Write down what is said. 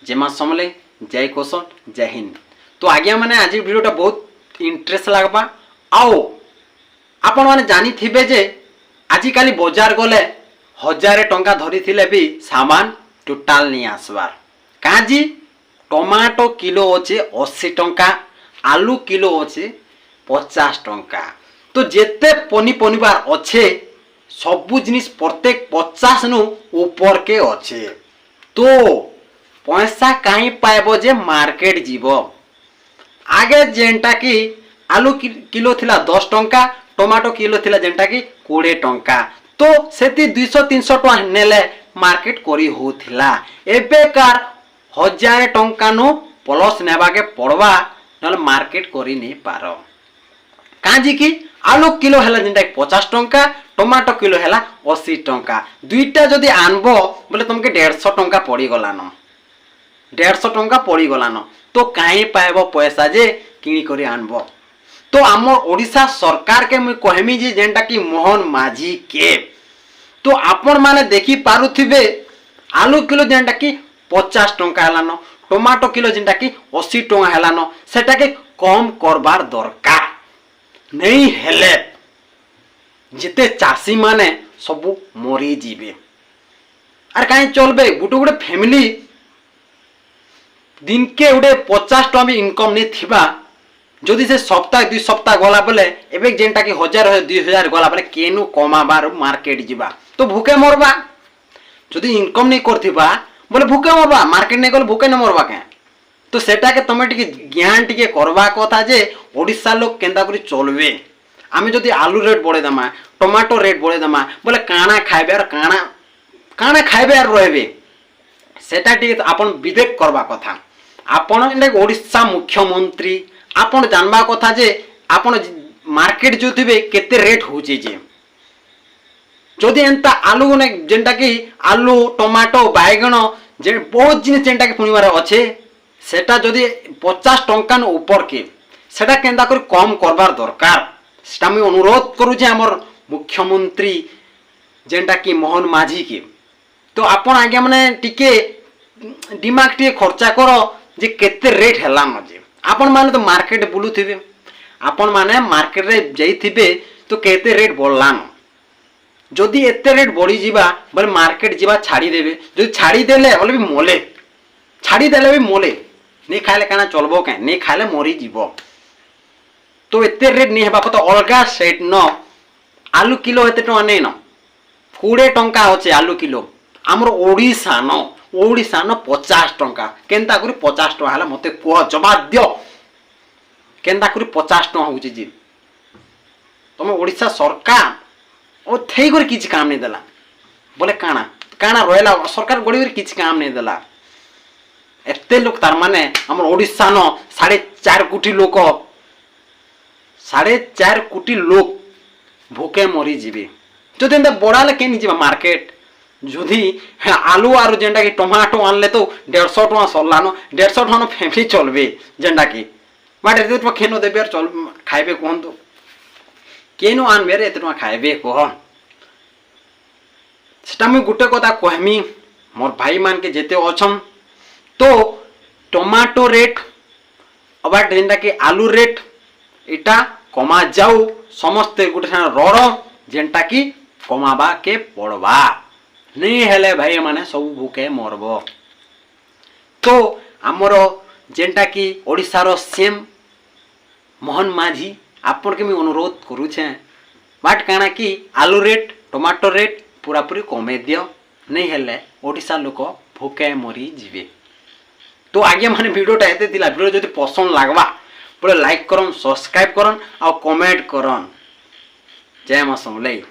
जय माँ समले जय कौशल जय हिंद। तो आज्ञा मैंने आज वीडियोटा बहुत इंटरेस्ट लगवा आओ आपण मैंने जानी थे जे आजिकाली बजार गले 1000 टंका धरी थिले भी सामान टोटाल नहीं आसबार काजी टमाटो किलो अच्छे 80 टंका आलू किलो अच्छे 50 टंका। तो जेते पनीपरिवार अच्छे सबू जिनिस प्रत्येक 50 नु ऊपर के अच्छे तो पैसा कहीं पाइब जे मार्केट जीव आगे जेनटा कि आलू किलो थिला 10 टंका टमाटो किलो थिला जेनटा कि 20 टंका तो सेती 200-300 टंका नेले मार्केट करी होथिला एबेकार 1000 टंका नु प्लस नेबा के पड़वा नले मार्केट करी नहीं पारो काजी कि आलू किलो हैला जेनटा 50 टंका टमाटो किलो हैला 80 टंका दुईटा जदि आनबो बोले तुमके 150 टंका पड़ी गलानो 150 टंका पड़ी गलानो तो कहीं पाइब पैसा जे किणी करी आनबो। तो आम ओडिशा सरकार के मुई कहमी जे जेनटा कि मोहन माझी के तो आपण माने देखी पारुथिबे आलू किलो जेनटा कि 50 टंका हेलानो टमाटो किलो जेनटा कि 80 टंका हेलानो सेटा के कम करबार दरकार नहीं हेले जिते चाषी माने सबू मरी जीवे आर कहीं चलबे गुटे गुटे फैमिली दिन के उड़े 50 टका भी इनकम नहीं थिबा जदि से सप्ताह 2 सप्ताह गला बेले एबे जेनटा कि 1000-2000 गला बेले केनु कमाबार मार्केट जीवा तो भूखे मरबा जदि इनकम नहीं करथिबा बोले भूखे मरबा मार्केट नहीं गले भूखे न मरबा के तो सेटा के तमे टिके ज्ञान टिके करबा कथा जे ओडिसा लोग केंदा करी चलबे आमे जदि आलू रेट बढ़े दमा टमाटो रेट बढ़े दमा बोले काना खाइबे और काना खाइबे और रहबे सेटा टिके आपण विवेक करबा कथा आपण ओडिशा मुख्यमंत्री आपण जानबा कथा जे आपण मार्केट जो थिबे केते रेट होचे जे जदि एंता आलू ने जेंटा कि आलू टमाटो बैगण जे बहुत जिनिस जेंटा कि पुनिवार अच्छे सेटा जदि 50 टंका न ऊपर के सेटा केंदा कर कम करबार दरकार सेटा मैं अनुरोध करू जे हमर मुख्यमंत्री जेंटा कि मोहन माझी के तो आपण आगे माने टिके दिमाग टिके खर्चा करो जे केते रेट हैला न जे आपण माने तो मार्केट बुलुथिबे आपण माने मार्केट रे जाइथिबे तो केते रेट बढ़लान जदि एते रेट बढ़ी जीवा बोले मार्केट जीवा छाड़ी देबे जदि छाड़ी देले बोले भी मोले छाड़ी देले भी मोले नहीं खाइले काना चलबो के नहीं खाइले मरी जीवो तो एते रेट नहीं हेबा तो अलगा सेट न आलू किलो एते टका नै न 20 टंका होचे आलू किलो हमर ओडिसा न 50 टंका केंता करी 50 टका हला मते को जवाब दियो केंता करी 50 टका होचे जी तमे ओडिसा सरकार ओ थई कर किछ काम नहीं देला बोले काना काना रहला सरकार गड़ी कर किछ काम नहीं देला एते लोग तार माने हमर ओडिसा न 4.5 कोटी लोक 4.5 कोटी लोग भूखे मरी जीवे जदि एंता बड़ाले के नहीं जीवा मार्केट जदि आलू आरु जेंटा कि टमाटो आनले तो 150 टका सरलानो 150 टका फैमिली चलबे जेंटा कि बाट एते टका केनो देबे और चल खाइबे कोन तो केनो आनबे रे एते टका खाइबे कोह सेटा मैं गुटे कथा कहमी मोर भाई मान के जेते अछन तो टमाटो रेट अबाट जेंटा कि आलू रेट इटा कमा जाऊ समस्त गुटे रड़ जेंटा कि कमाबा के पड़वा नहीं हेले भाई माने सब भूखे मरब। तो आमर जेंटा कि ओडिशार सीएम मोहन माझी आपन के मैं अनुरोध करूछे बाट काना कि आलू रेट टमाटो रेट पूरा पूरी कमे दियो नहीं हेले ओडिशा लोक भूखे मरी जीवे। तो आगे माने वीडियोटा एते दिला वीडियो जदि पसंद लागबा बोले लाइक करन सब्सक्राइब करन और कमेंट करन। जय मां समले।